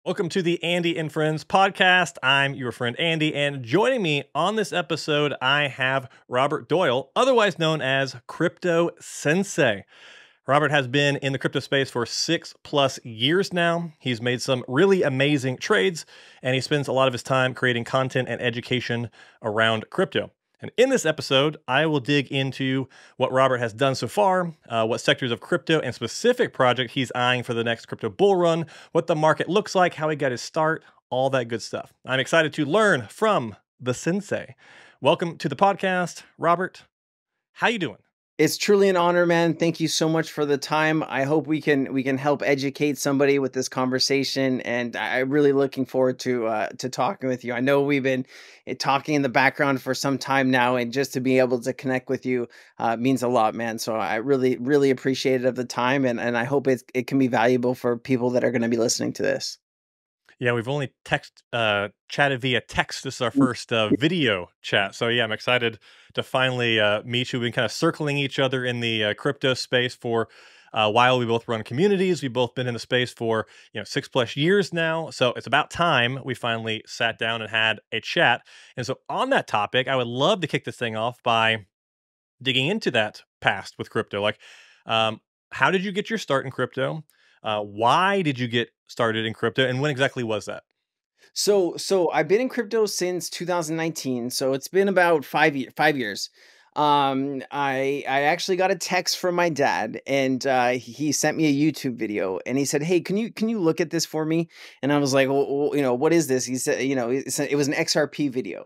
Welcome to the Andy and Friends podcast. I'm your friend Andy, and joining me on this episode, I have Robert Doyle, otherwise known as Crypto Sensei. Robert has been in the crypto space for 6+ years now. He's made some really amazing trades, and he spends a lot of his time creating content and education around crypto. And in this episode, I will dig into what Robert has done so far, what sectors of crypto and specific project he's eyeing for the next crypto bull run, what the market looks like, how he got his start, all that good stuff. I'm excited to learn from the sensei. Welcome to the podcast, Robert. How you doing? It's truly an honor, man. Thank you so much for the time. I hope we can help educate somebody with this conversation, and I'm really looking forward to talking with you. I know we've been talking in the background for some time now, and just to be able to connect with you means a lot, man. So I really appreciate it of the time, and I hope it can be valuable for people that are going to be listening to this. Yeah, we've only chatted via text. This is our first video chat. So yeah, I'm excited to finally meet you. We've been kind of circling each other in the crypto space for a while. We both run communities. We've both been in the space for 6+ years now. So it's about time we finally sat down and had a chat. And so on that topic, I would love to kick this thing off by digging into that past with crypto. Like, how did you get your start in crypto? Why did you get started in crypto, and when exactly was that? So I've been in crypto since 2019. So it's been about 5 years. I actually got a text from my dad, and he sent me a YouTube video, and he said, "Hey, can you look at this for me?" And I was like, "Well, what is this?" He said, it was an XRP video.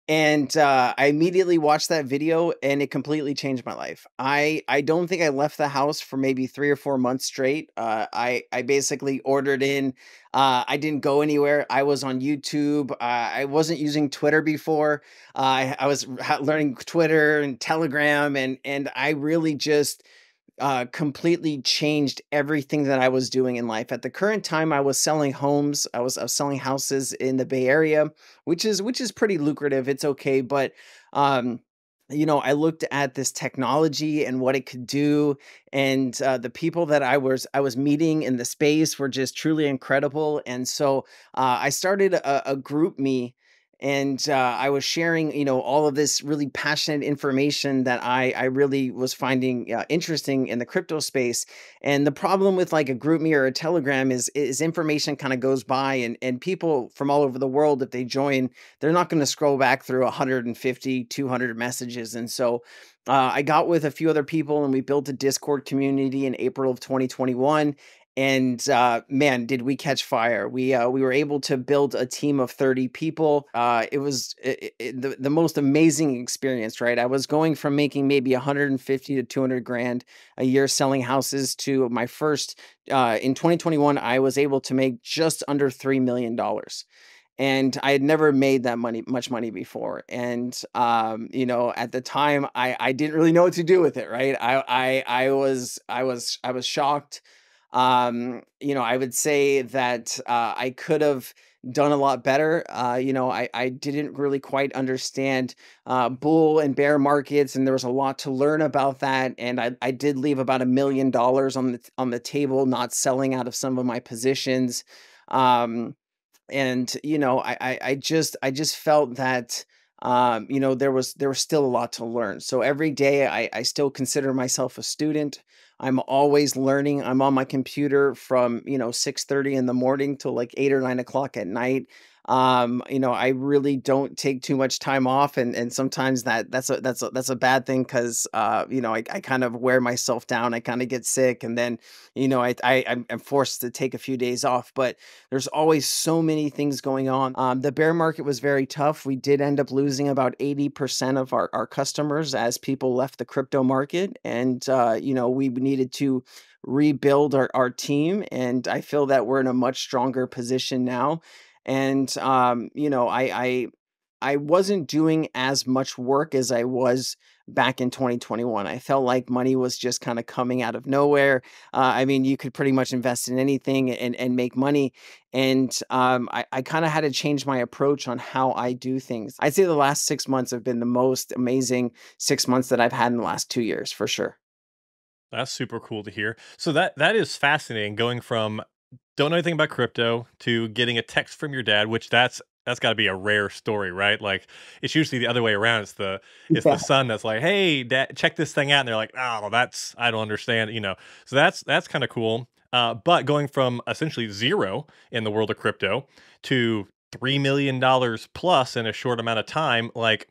And I immediately watched that video, and it completely changed my life. I don't think I left the house for maybe 3 or 4 months straight. I basically ordered in. I didn't go anywhere. I was on YouTube. I wasn't using Twitter before. I was learning Twitter and Telegram, and I really just completely changed everything that I was doing in life. At the current time, I was selling homes. I was selling houses in the Bay Area, which is pretty lucrative. It's okay, but I looked at this technology and what it could do, and the people that I was meeting in the space were just truly incredible. And so I started a group me. And I was sharing, all of this really passionate information that I really was finding interesting in the crypto space. And the problem with like a group me or a Telegram is information kind of goes by, and people from all over the world, if they join, they're not going to scroll back through 150, 200 messages. And so I got with a few other people, and we built a Discord community in April of 2021. And man, did we catch fire. We were able to build a team of 30 people. It was the most amazing experience, right? I was going from making maybe 150 to 200 grand a year selling houses to my first in 2021, I was able to make just under $3 million. And I had never made that much money before. And at the time, I didn't really know what to do with it, right? I was shocked. I would say that I could have done a lot better. I didn't really quite understand bull and bear markets, and there was a lot to learn about that. And I did leave about $1 million on the table, not selling out of some of my positions. And I just felt that there was still a lot to learn. So every day I still consider myself a student. I'm always learning. I'm on my computer from 6:30 in the morning till like 8 or 9 o'clock at night. I really don't take too much time off, and sometimes that's a bad thing, because I kind of wear myself down. I kind of get sick, and then I'm forced to take a few days off. But there's always so many things going on. The bear market was very tough. We did end up losing about 80% of our customers as people left the crypto market, and we needed to rebuild our team. And I feel that we're in a much stronger position now. And I wasn't doing as much work as I was back in 2021. I felt like money was just kind of coming out of nowhere. I mean, you could pretty much invest in anything and make money. And I kind of had to change my approach on how I do things. I'd say the last 6 months have been the most amazing 6 months that I've had in the last 2 years, for sure. That's super cool to hear. So that is fascinating, going from don't know anything about crypto to getting a text from your dad, which that's got to be a rare story, right? Like it's usually the other way around. It's the son that's like, "Hey, dad, check this thing out," and they're like, "Oh, that's I don't understand," you know. So that's kind of cool. But going from essentially zero in the world of crypto to $3 million plus in a short amount of time, like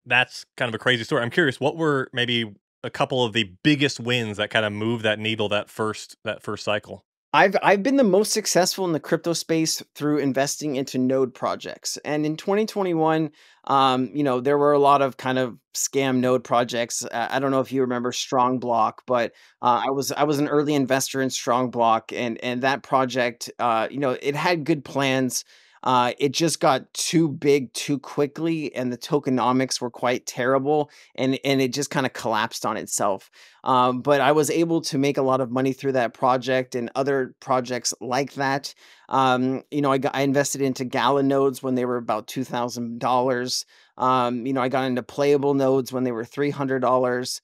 that's kind of a crazy story. I'm curious, what were maybe a couple of the biggest wins that kind of moved that needle that first cycle? I've been the most successful in the crypto space through investing into node projects. And in 2021, there were a lot of kind of scam node projects. I don't know if you remember Strong Block, but I was an early investor in Strong Block, and that project, it had good plans. It just got too big too quickly, and the tokenomics were quite terrible, and it just kind of collapsed on itself. But I was able to make a lot of money through that project and other projects like that. I invested into Gala nodes when they were about $2,000. I got into playable nodes when they were $300.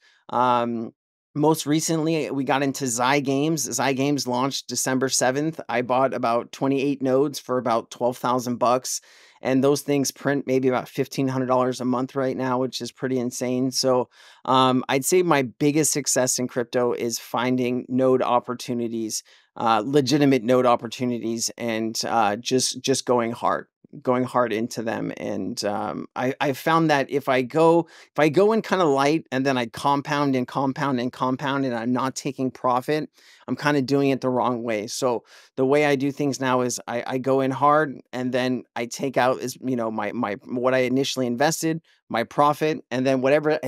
Most recently, we got into Zygames. Zygames launched December 7th. I bought about 28 nodes for about 12,000 bucks. And those things print maybe about $1,500 a month right now, which is pretty insane. So I'd say my biggest success in crypto is finding node opportunities, legitimate node opportunities, and just going hard into them. And I found that if I go in kind of light and then I compound and compound and compound and I'm not taking profit, I'm kind of doing it the wrong way. So the way I do things now is I go in hard and then I take out is my what I initially invested, my profit, and then whatever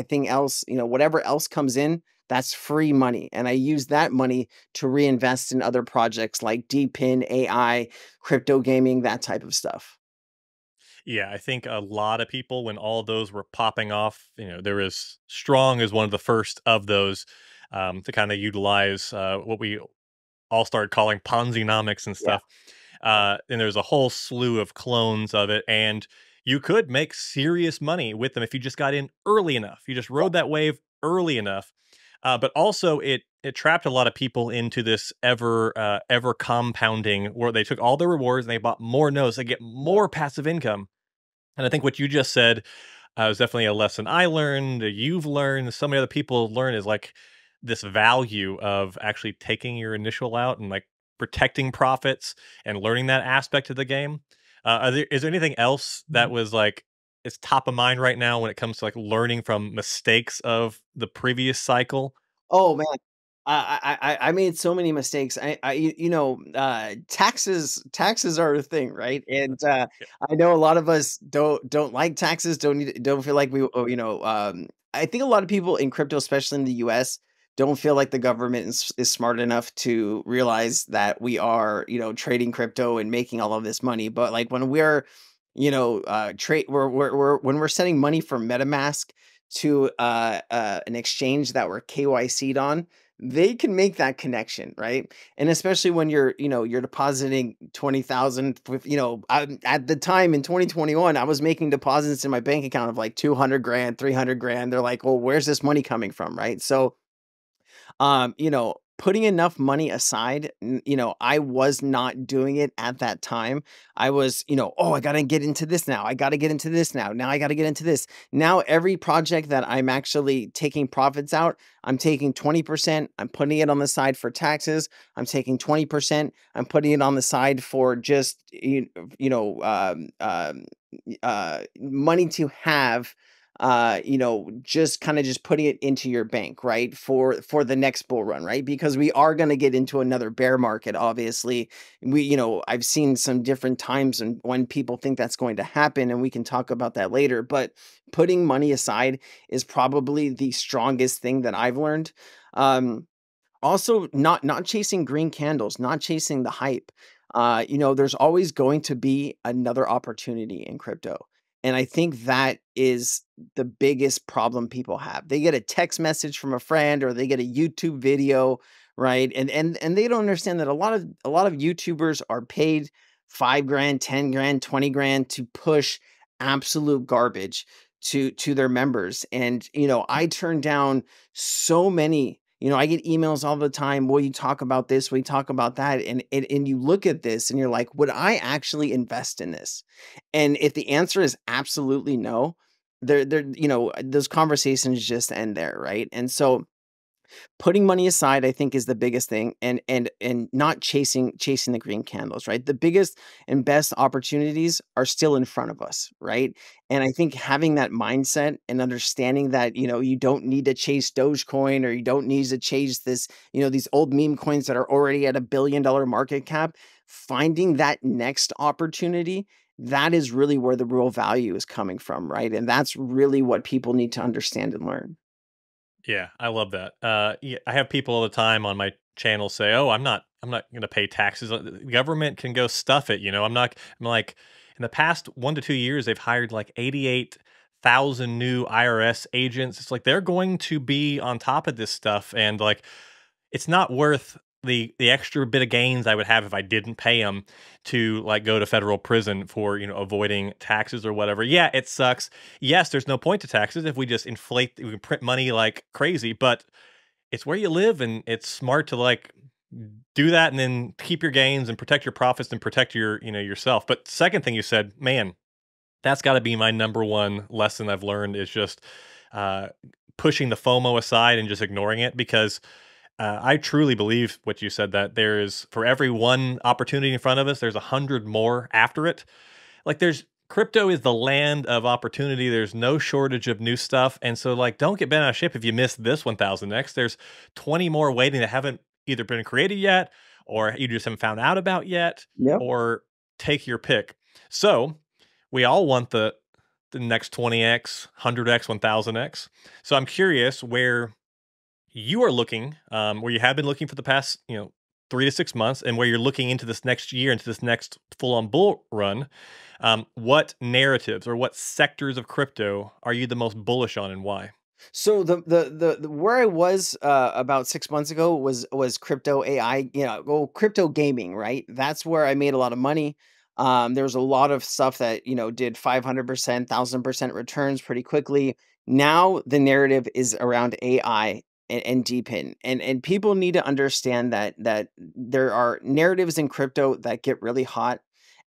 else comes in, that's free money. And I use that money to reinvest in other projects like Deepin, AI, crypto gaming, that type of stuff. Yeah, I think a lot of people, when all those were popping off, there was Strong as one of the first of those to kind of utilize what we all started calling Ponzinomics and Yeah. stuff. And there's a whole slew of clones of it, and you could make serious money with them if you just got in early enough. You just rode that wave early enough. But also, it trapped a lot of people into this ever compounding where they took all the rewards and they bought more nodes. They get more passive income, and I think what you just said was definitely a lesson I learned, you've learned, so many other people learn is like this value of actually taking your initial out and like protecting profits and learning that aspect of the game. Is there anything else that was like is top of mind right now when it comes to like learning from mistakes of the previous cycle? Oh man, I made so many mistakes. Taxes are a thing, right? And Yeah. I know a lot of us don't like taxes. Don't feel like we. I think a lot of people in crypto, especially in the U.S., don't feel like the government is smart enough to realize that we are trading crypto and making all of this money. But like when we're trade we're when we're sending money from MetaMask to an exchange that we're KYC'd on, they can make that connection, right? And especially when you're depositing 20,000 with, at the time in 2021, I was making deposits in my bank account of like 200 grand, 300 grand. They're like, well, where's this money coming from, right? So putting enough money aside, I was not doing it at that time. I was, oh, I got to get into this now. I got to get into this now. Now I got to get into this. Now every project that I'm actually taking profits out, I'm taking 20%, I'm putting it on the side for taxes. I'm taking 20%, I'm putting it on the side for just money to have, just kind of just putting it into your bank, right? For the next bull run, right? Because we are going to get into another bear market. Obviously, I've seen some different times and when people think that's going to happen, and we can talk about that later. But putting money aside is probably the strongest thing that I've learned. Also, not chasing green candles, not chasing the hype. There's always going to be another opportunity in crypto. And I think that is the biggest problem people have. They get a text message from a friend or they get a YouTube video, right? And they don't understand that a lot of YouTubers are paid 5 grand, 10 grand, 20 grand to push absolute garbage to their members. And I turned down so many I get emails all the time. Will you talk about this? Will you talk about that? And you look at this and you're like, would I actually invest in this? And if the answer is absolutely no, those conversations just end there, right? And so putting money aside, I think, is the biggest thing, and not chasing the green candles, right? The biggest and best opportunities are still in front of us, right? And I think having that mindset and understanding that, you don't need to chase Dogecoin, or you don't need to chase these old meme coins that are already at $1 billion market cap. Finding that next opportunity, that is really where the real value is coming from, right? And that's really what people need to understand and learn. Yeah, I love that. Yeah, I have people all the time on my channel say, "Oh, I'm not going to pay taxes. The government can go stuff it." I'm not. I'm like, in the past 1 to 2 years, they've hired like 88,000 new IRS agents. It's like they're going to be on top of this stuff, and like, it's not worth the extra bit of gains I would have if I didn't pay them to like go to federal prison for avoiding taxes or whatever. Yeah, it sucks. Yes, there's no point to taxes if we just we can print money like crazy, but it's where you live, and it's smart to like do that and then keep your gains and protect your profits and protect your yourself. But second thing you said, man, that's got to be my number one lesson I've learned is just uh, pushing the FOMO aside and just ignoring it, because I truly believe what you said, that there is, for every one opportunity in front of us, there's 100 more after it. Like, there's crypto is the land of opportunity. There's no shortage of new stuff. And so like, don't get bent out of shape if you miss this 1000x. There's 20 more waiting that haven't either been created yet, or you just haven't found out about yet, Yep. or take your pick. So we all want the next 20x, 100x, 1000x. So I'm curious where you are looking, where you have been looking for the past, 3 to 6 months, and where you're looking into this next year, into this next full-on bull run. What narratives or what sectors of crypto are you the most bullish on, and why? So the where I was about 6 months ago was crypto AI, well, crypto gaming, right? That's where I made a lot of money. There was a lot of stuff that did 500%, 1,000% returns pretty quickly. Now the narrative is around AI and Deepin, and people need to understand that there are narratives in crypto that get really hot,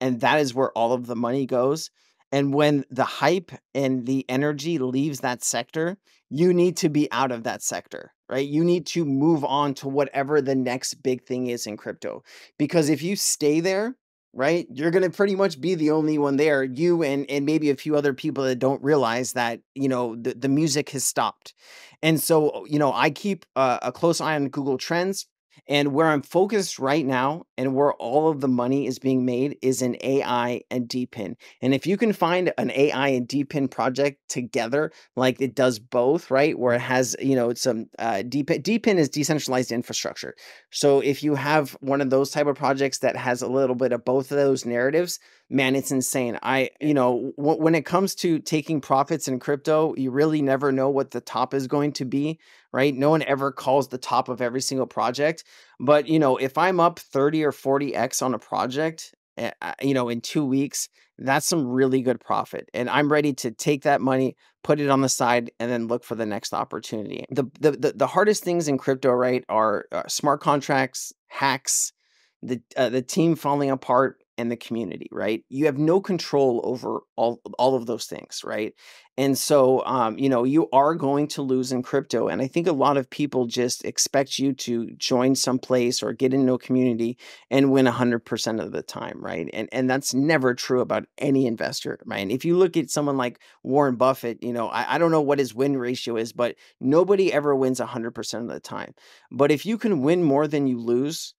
and that is where all of the money goes. And when the hype and the energy leaves that sector, you need to be out of that sector, right? You need to move on to whatever the next big thing is in crypto. Because if you stay there, right, you're going to pretty much be the only one there. You and maybe a few other people that don't realize that, the music has stopped. And so, I keep a close eye on Google Trends. And where I'm focused right now and where all of the money is being made is in AI and Deepin. And if you can find an AI and Deepin project together, like it does both, right? Where it has, some Deepin is decentralized infrastructure. So if you have one of those type of projects that has a little bit of both of those narratives, man, it's insane. When it comes to taking profits in crypto, you really never know what the top is going to be, right? No one ever calls the top of every single project. But, if I'm up 30 or 40x on a project, in 2 weeks, that's some really good profit. And I'm ready to take that money, put it on the side, and then look for the next opportunity. The hardest things in crypto, right, are smart contracts, hacks, the team falling apart, and the community, right? You have no control over all of those things, right? And so, you are going to lose in crypto. And I think a lot of people just expect you to join some place or get into a community and win 100% of the time, right? And that's never true about any investor, right? If you look at someone like Warren Buffett, I don't know what his win ratio is, but nobody ever wins 100% of the time. But if you can win more than you lose,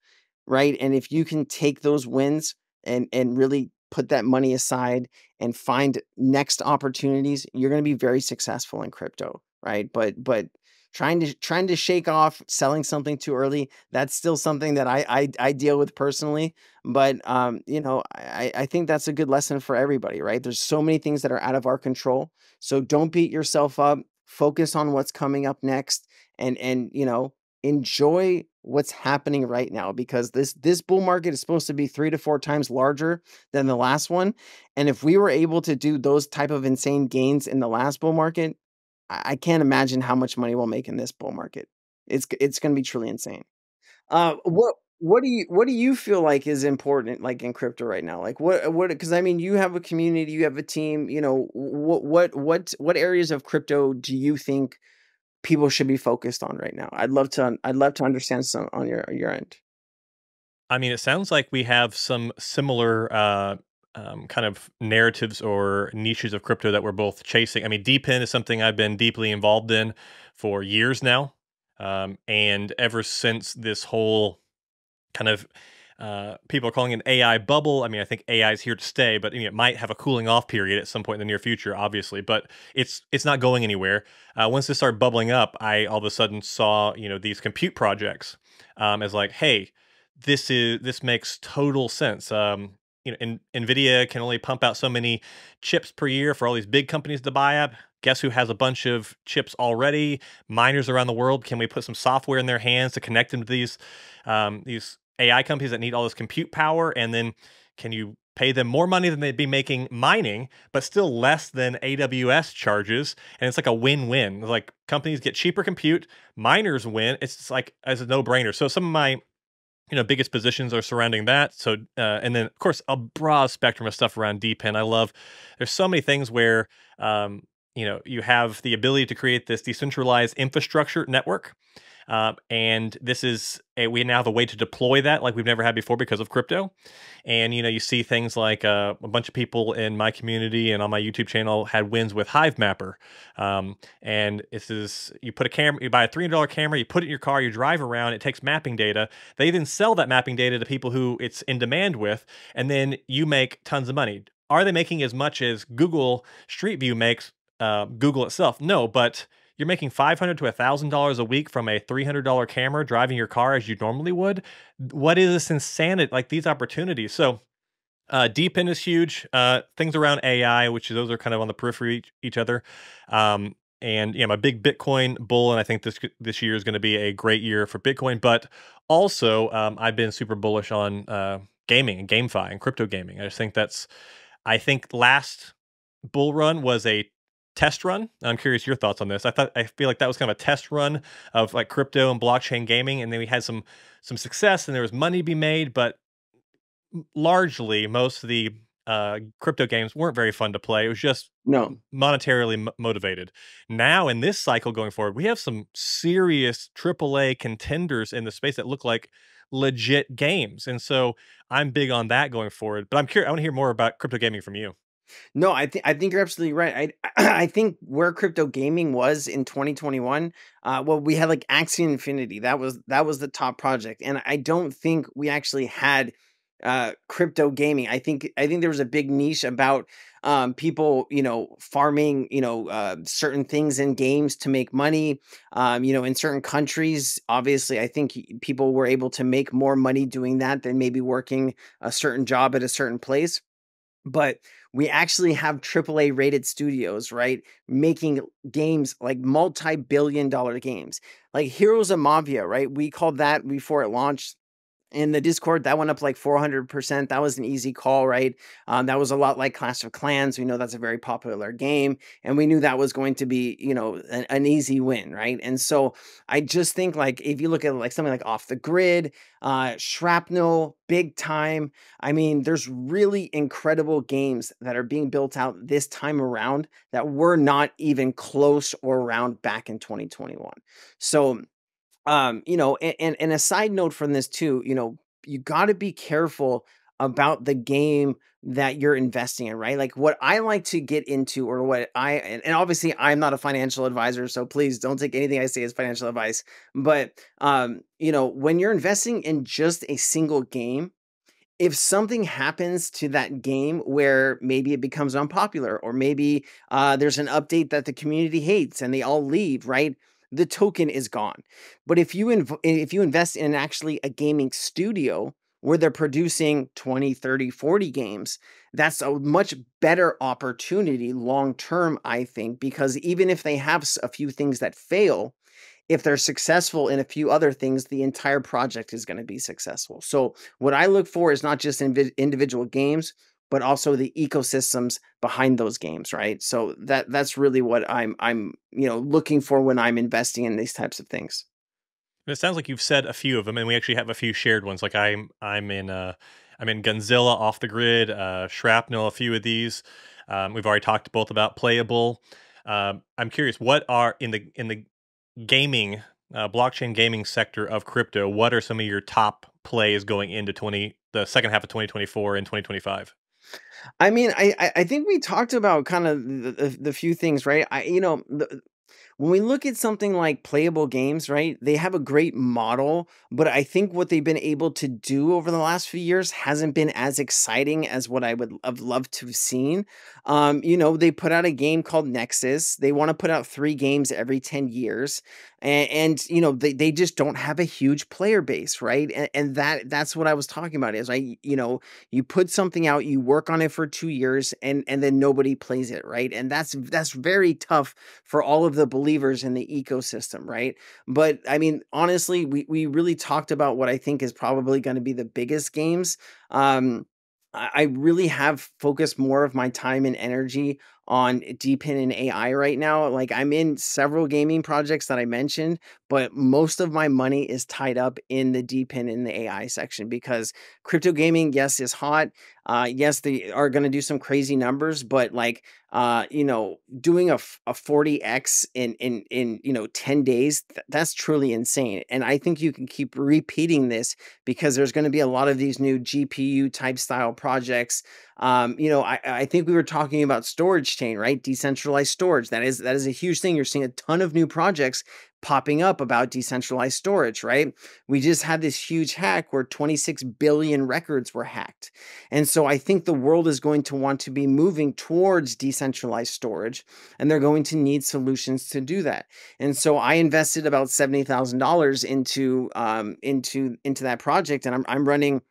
right? And if you can take those wins and really put that money aside and find next opportunities, you're going to be very successful in crypto, right? But trying to shake off selling something too early, that's still something that I deal with personally. But I think that's a good lesson for everybody, right? There's so many things that are out of our control. So don't beat yourself up. Focus on what's coming up next, and enjoy what's happening right now, because this bull market is supposed to be 3 to 4 times larger than the last one. And if we were able to do those type of insane gains in the last bull market, I can't imagine how much money we'll make in this bull market. It's going to be truly insane. What do you feel like is important, like in crypto right now? Like what? Because I mean, you have a community, you have a team. You know, what areas of crypto do you think people should be focused on right now? I'd love to understand some on your end. I mean, it sounds like we have some similar kind of narratives or niches of crypto that we're both chasing. I mean, Deepin is something I've been deeply involved in for years now. And ever since this whole kind of people are calling it an AI bubble. I mean, I think AI is here to stay, but it might have a cooling off period at some point in the near future, obviously. But it's not going anywhere. Once this started bubbling up, I all of a sudden saw these compute projects as like, hey, this makes total sense. Nvidia can only pump out so many chips per year for all these big companies to buy up. Guess who has a bunch of chips already? Miners around the world. Can we put some software in their hands to connect them to these AI companies that need all this compute power? And then can you pay them more money than they'd be making mining, but still less than AWS charges? And it's like a win-win. Like companies get cheaper compute, miners win. It's just like as a no-brainer. So some of my biggest positions are surrounding that. So, and then of course a broad spectrum of stuff around Deepin. I love. There's so many things where you have the ability to create this decentralized infrastructure network, and we now have a way to deploy that like we've never had before because of crypto. And you see things like a bunch of people in my community and on my YouTube channel had wins with Hive Mapper. And this is you put a camera, you buy a $300 camera, you put it in your car, you drive around, it takes mapping data. They then sell that mapping data to people who it's in demand with, and then you make tons of money. Are they making as much as Google Street View makes? Google itself, no, but you're making $500 to $1,000 a week from a $300 camera driving your car as you normally would. What is this insanity? Like these opportunities. So Deepin is huge. Things around AI, which those are kind of on the periphery each other. And I'm a big Bitcoin bull, and I think this year is going to be a great year for Bitcoin. But also, I've been super bullish on gaming and GameFi and crypto gaming. I think last bull run was a test run. I'm curious your thoughts on this. I feel like that was kind of a test run of like crypto and blockchain gaming, and then we had some success and there was money to be made, but largely most of the crypto games weren't very fun to play. It was just No. monetarily motivated. Now in this cycle going forward, we have some serious AAA contenders in the space that look like legit games, and so I'm big on that going forward. But I'm curious. I want to hear more about crypto gaming from you. No, I think you're absolutely right. I think where crypto gaming was in 2021, well, we had like Axie Infinity. That was the top project, and I don't think we actually had crypto gaming. I think there was a big niche about people, farming, certain things in games to make money. In certain countries, obviously, I think people were able to make more money doing that than maybe working a certain job at a certain place. But we actually have AAA rated studios, right? Making games like multi-billion dollar games. Like Heroes of Mafia, right? We called that before it launched in the Discord, that went up like 400%. That was an easy call, right? That was a lot like Clash of Clans. We know that's a very popular game, and we knew that was going to be, an easy win, right? And so I just think like if you look at like something like Off the Grid, Shrapnel, Big Time. I mean, there's really incredible games that are being built out this time around that were not even close or around back in 2021. So and a side note from this too, you got to be careful about the game that you're investing in, right? Like what I like to get into, or what and obviously I'm not a financial advisor, so please don't take anything I say as financial advice. But when you're investing in just a single game, if something happens to that game where maybe it becomes unpopular, or maybe there's an update that the community hates and they all leave, right? The token is gone. But if you invest in actually a gaming studio where they're producing 20, 30, 40 games, that's a much better opportunity long term, I think, because even if they have a few things that fail, if they're successful in a few other things, the entire project is going to be successful. So what I look for is not just individual games, but also the ecosystems behind those games, right? So that's really what I'm looking for when I'm investing in these types of things. And it sounds like you've said a few of them, and we actually have a few shared ones. Like I'm in Gunzilla off the grid, Shrapnel, a few of these. We've already talked both about playable. I'm curious, what are in the gaming blockchain gaming sector of crypto? What are some of your top plays going into 20 the second half of 2024 and 2025? I mean, I think we talked about kind of the few things, right? When we look at something like playable games, right? They have a great model, but I think what they've been able to do over the last few years hasn't been as exciting as what I would have loved to have seen. They put out a game called Nexus. They want to put out 3 games every 10 years. They just don't have a huge player base, right? And that's what I was talking about is you put something out, you work on it for 2 years, and then nobody plays it, right? And that's very tough for all of the believers in the ecosystem, right? But I mean, honestly, we really talked about what I think is probably going to be the biggest games. I really have focused more of my time and energy on Deepin and AI right now. Like I'm in several gaming projects that I mentioned, but most of my money is tied up in the Deepin and the AI section because crypto gaming, yes, is hot. Yes, they are going to do some crazy numbers, but doing a 40x in 10 days, that's truly insane. And I think you can keep repeating this because there's going to be a lot of these new GPU type style projects. I think we were talking about storage chain, right? Decentralized storage. That is a huge thing. You're seeing a ton of new projects popping up about decentralized storage, right? We just had this huge hack where 26 billion records were hacked. And so I think the world is going to want to be moving towards decentralized storage, and they're going to need solutions to do that. And so I invested about $70,000 into that project, and I'm running.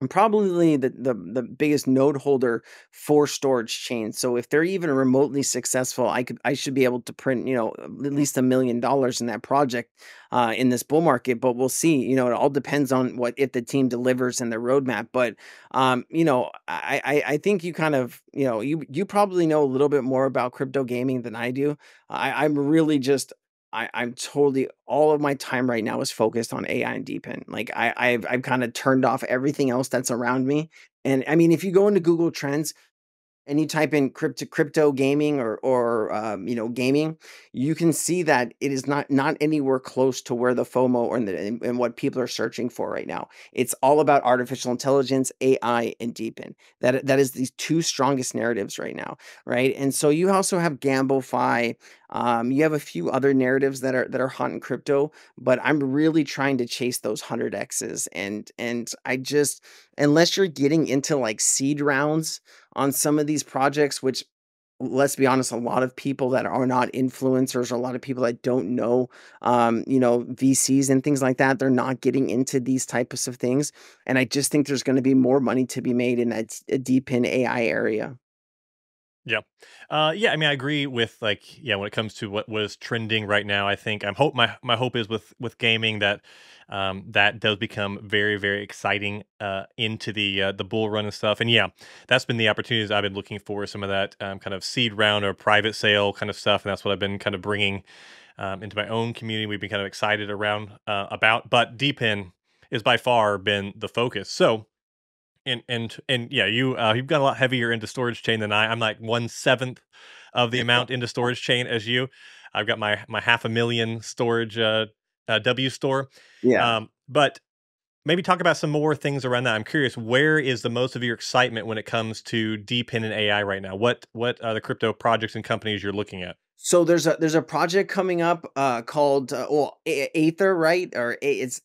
I'm probably the biggest node holder for storage chains. So if they're even remotely successful, I should be able to print, at least $1 million in that project in this bull market. But we'll see. It all depends on what if the team delivers and their roadmap. But I think you kind of you probably know a little bit more about crypto gaming than I do. I'm really just I'm totally all of my time right now is focused on AI and Deepin. Like I've kind of turned off everything else that's around me. And I mean, if you go into Google Trends, and you type in crypto gaming or gaming, you can see that it is not anywhere close to where the FOMO and what people are searching for right now. It's all about artificial intelligence, AI, and Deepin. That is these two strongest narratives right now, right? And so you also have GambleFi. You have a few other narratives that are hot in crypto, but I'm really trying to chase those 100x's, and I just unless you're getting into like seed rounds on some of these projects, which let's be honest, a lot of people that are not influencers, or a lot of people that don't know, VCs and things like that, they're not getting into these types of things. And I just think there's going to be more money to be made in that deep in AI area. Yeah. Yeah, I mean, I agree with like, yeah, when it comes to what was trending right now, I think my hope is with gaming that that does become very, very exciting into the bull run and stuff. And yeah, that's been the opportunities I've been looking for, some of that kind of seed round or private sale kind of stuff. And that's what I've been kind of bringing into my own community. We've been kind of excited around about, but Deepin is by far been the focus. So and yeah, you've got a lot heavier into storage chain than I. I'm like 1/7 of the amount into storage chain as you. I've got my half a million storage W store. Yeah. But maybe talk about some more things around that. I'm curious, where is the most of your excitement when it comes to Deepin and AI right now? What are the crypto projects and companies you're looking at? So there's a project coming up called Aether, right? It's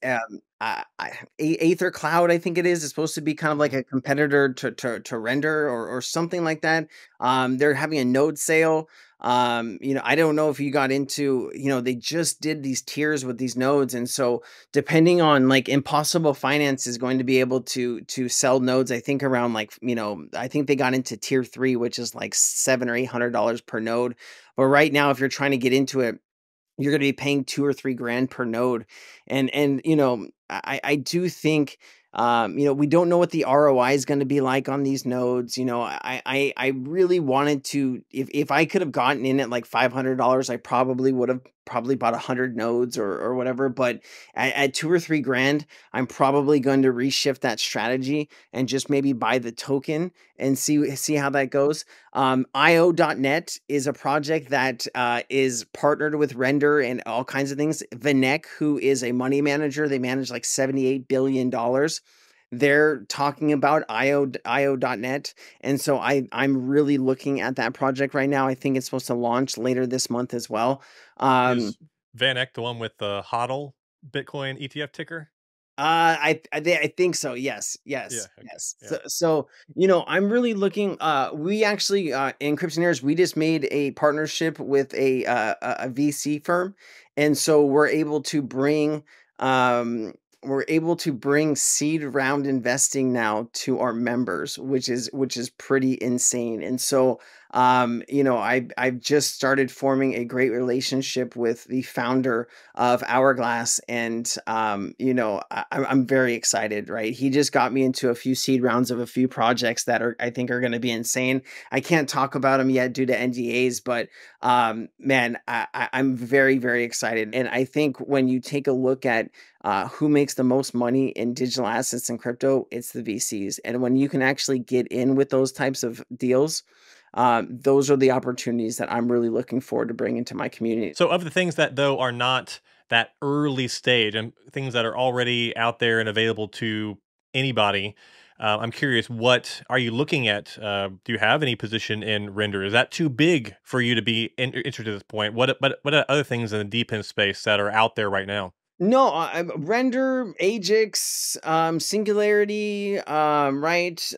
Aether Cloud, I think it is. It's supposed to be kind of like a competitor to Render or something like that. They're having a node sale. I don't know if you got into, they just did these tiers with these nodes, and so depending on like Impossible Finance is going to be able to sell nodes. I think around like I think they got into tier 3, which is like $700 or $800 per node. But right now, if you're trying to get into it, you're going to be paying 2 or 3 grand per node. And I do think, we don't know what the ROI is going to be like on these nodes. I really wanted to, if I could have gotten in at like $500, I probably would have probably bought 100 nodes or whatever. But at 2 or 3 grand, I'm probably going to reshift that strategy and just maybe buy the token and see how that goes. IO.net is a project that is partnered with Render and all kinds of things. Vanek, who is a money manager, they manage like $78 billion. They're talking about IO.net. And so I'm really looking at that project right now. I think it's supposed to launch later this month as well. Um, Is Van Eck the one with the HODL Bitcoin ETF ticker? I think so. Yes, Yeah. yes, Okay. yes. Yeah. So I'm really looking. We actually in Cryptoneers, we just made a partnership with a VC firm, and so um we're able to bring seed round investing now to our members, which is pretty insane. And so I've just started forming a great relationship with the founder of Hourglass, and I'm very excited. Right, he just got me into a few seed rounds of a few projects that I think are going to be insane. I can't talk about them yet due to NDAs, but man, I'm very, very excited. And I think when you take a look at who makes the most money in digital assets and crypto, it's the VCs. And when you can actually get in with those types of deals, those are the opportunities that I'm really looking forward to bring into my community. So, of the things that though are not that early stage and things that are already out there and available to anybody, I'm curious, what are you looking at? Do you have any position in Render? Is that too big for you to be interested at this point? What are other things in the deep end space that are out there right now? No, Render, Ajax, Singularity, right?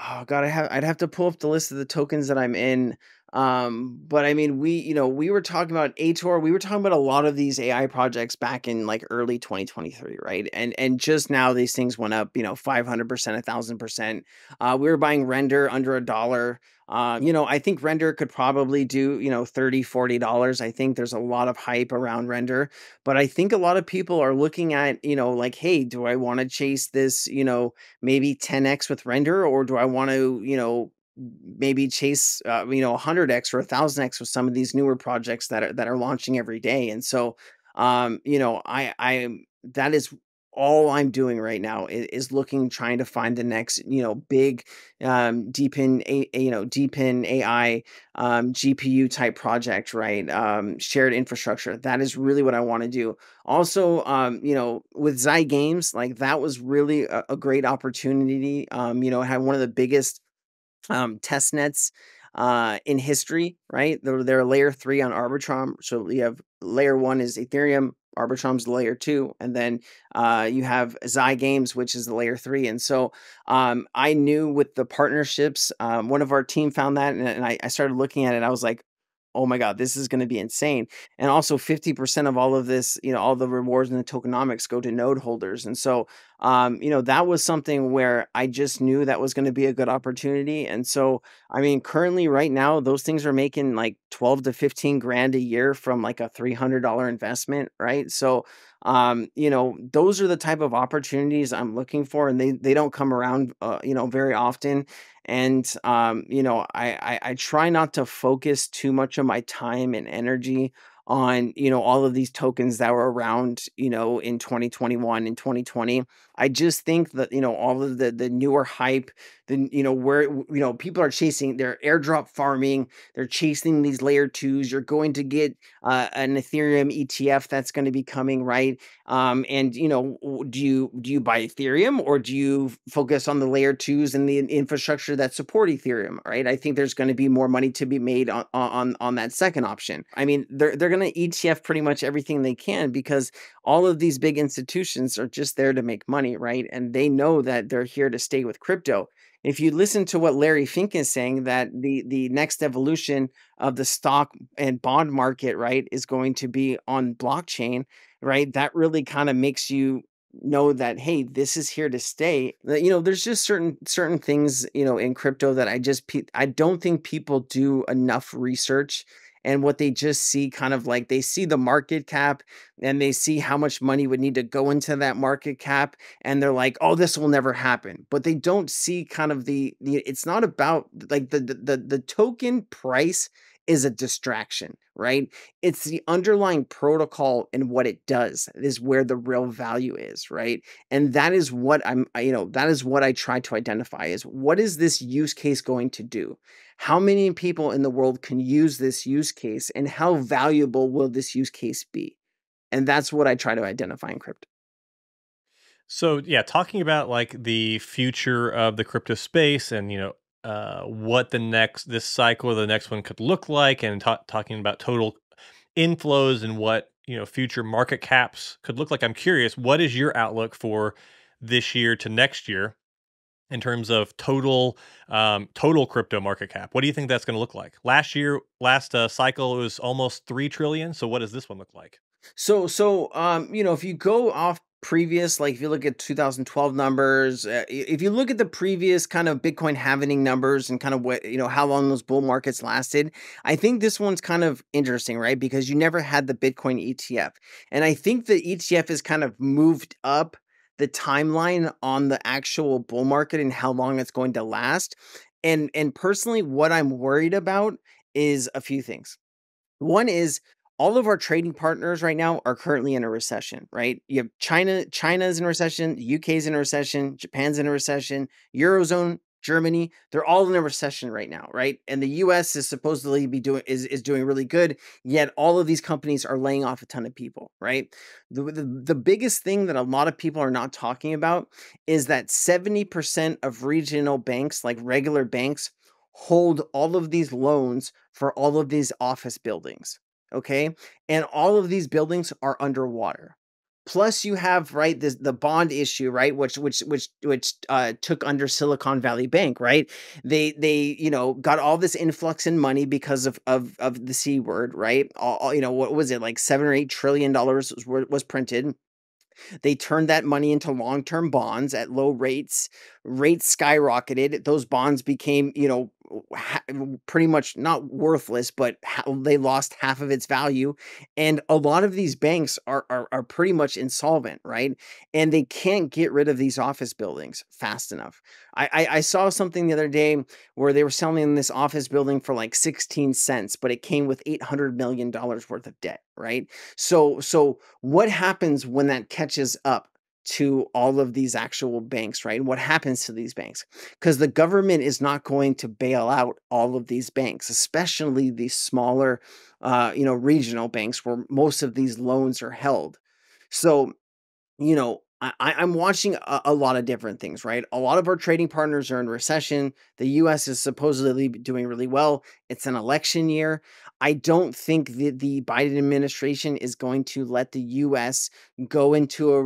Oh God, I'd have to pull up the list of the tokens that I'm in. But I mean, we were talking about Ator, we were talking about a lot of these AI projects back in like early 2023, right? And just now these things went up, 500%, 1,000%. We were buying Render under $1. I think Render could probably do, $30, $40. I think there's a lot of hype around Render, but I think a lot of people are looking at, like, hey, do I want to chase this, maybe 10x with Render, or do I want to, maybe chase, 100x or 1,000x with some of these newer projects that are launching every day. And so, I that is all I'm doing right now is looking, trying to find the next, big, Deepin AI, GPU type project, right? Shared infrastructure. That is really what I want to do. Also, with Zy Games, like that was really a great opportunity. It had one of the biggest test nets in history, right? They're layer 3 on Arbitrum. So you have layer 1 is Ethereum, Arbitrum's layer 2, and then you have Zy Games, which is the layer 3. And so I knew with the partnerships, one of our team found that, and I started looking at it. I was like, oh my God, this is going to be insane. And also 50% of all of this, all the rewards and the tokenomics go to node holders. And so, that was something where I just knew that was going to be a good opportunity. And so, I mean, currently right now, those things are making like 12 to 15 grand a year from like a $300 investment. Right. So, those are the type of opportunities I'm looking for, and they don't come around, very often. And I try not to focus too much of my time and energy on, all of these tokens that were around, in 2021 and 2020. I just think that, all of the newer hype, where, people are chasing their airdrop farming, they're chasing these layer twos. You're going to get an Ethereum ETF that's going to be coming, right? And do you buy Ethereum, or do you focus on the layer twos and the infrastructure that support Ethereum, right? I think there's going to be more money to be made on that second option. I mean, they're going to ETF pretty much everything they can, because all of these big institutions are just there to make money, right? And they know that they're here to stay with crypto. If you listen to what Larry Fink is saying, that the next evolution of the stock and bond market, right, is going to be on blockchain, right? That really kind of makes you know that, hey, this is here to stay. There's just certain things, in crypto that I don't think people do enough research and what they just see kind of like they see the market cap and they see how much money would need to go into that market cap, and they're like, "Oh, this will never happen." But they don't see kind of the it's not about like the token price is a distraction, right? It's the underlying protocol and what it does is where the real value is, right? And that is what that is what I try to identify is what is this use case going to do? How many people in the world can use this use case and how valuable will this use case be? And that's what I try to identify in crypto. So yeah, talking about like the future of the crypto space and what the next this cycle or the next one could look like, and talking about total inflows and what future market caps could look like. I'm curious, what is your outlook for this year to next year in terms of total crypto market cap? What do you think that's going to look like? Last cycle, it was almost 3 trillion. So what does this one look like? If you go off previous, like if you look at 2012 numbers, if you look at the previous kind of Bitcoin halving numbers and kind of what, how long those bull markets lasted, I think this one's kind of interesting, right? Because you never had the Bitcoin ETF. And I think the ETF has kind of moved up the timeline on the actual bull market and how long it's going to last. And personally, what I'm worried about is a few things. One is all of our trading partners right now are currently in a recession, right? You have China's in a recession, the UK's in a recession, Japan's in a recession, Eurozone, Germany, they're all in a recession right now, right? And the US is supposedly be doing is doing really good, yet all of these companies are laying off a ton of people, right? The biggest thing that a lot of people are not talking about is that 70% of regional banks, like regular banks, hold all of these loans for all of these office buildings. Okay. And all of these buildings are underwater. Plus, you have right the bond issue, right, which took under Silicon Valley Bank, right? They got all this influx in money because of the C word, right? What was it, like $7 or $8 trillion was printed. They turned that money into long-term bonds at low rates. Rates skyrocketed. Those bonds became, pretty much not worthless, but they lost half of its value. And a lot of these banks are pretty much insolvent, right? And they can't get rid of these office buildings fast enough. I saw something the other day where they were selling this office building for like 16 cents, but it came with $800 million worth of debt, right? So what happens when that catches up to all of these actual banks, right? And what happens to these banks? Because the government is not going to bail out all of these banks, especially these smaller, regional banks where most of these loans are held. So I'm watching a lot of different things, right? A lot of our trading partners are in recession. The US is supposedly doing really well. It's an election year. I don't think the Biden administration is going to let the US go into a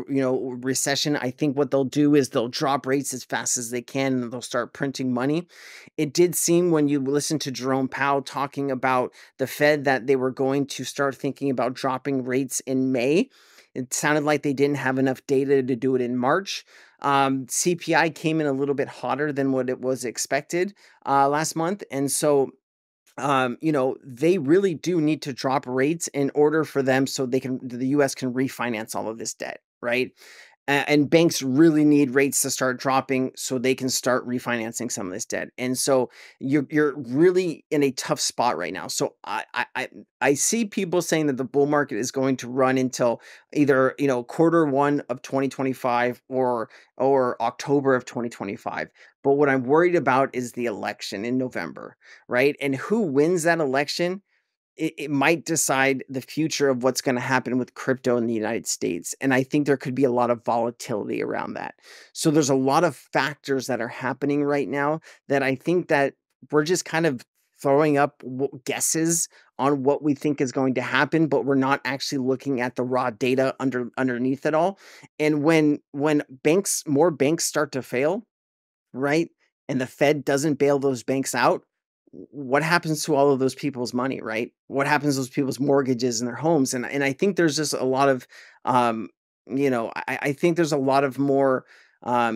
recession. I think what they'll do is they'll drop rates as fast as they can and they'll start printing money. It did seem when you listen to Jerome Powell talking about the Fed that they were going to start thinking about dropping rates in May. It sounded like they didn't have enough data to do it in March. CPI came in a little bit hotter than what it was expected last month. And so, they really do need to drop rates in order for them so the US can refinance all of this debt, right? And banks really need rates to start dropping so they can start refinancing some of this debt. And so you're really in a tough spot right now. So I see people saying that the bull market is going to run until either quarter one of 2025 or October of 2025. But what I'm worried about is the election in November, right? And who wins that election, it might decide the future of what's going to happen with crypto in the United States. And I think there could be a lot of volatility around that. So there's a lot of factors that are happening right now that I think that we're just kind of throwing up guesses on what we think is going to happen, but we're not actually looking at the raw data underneath it all. And when more banks start to fail, right? And the Fed doesn't bail those banks out, what happens to all of those people's money, right? What happens to those people's mortgages and their homes? And I think there's just a lot of, I think there's a lot of more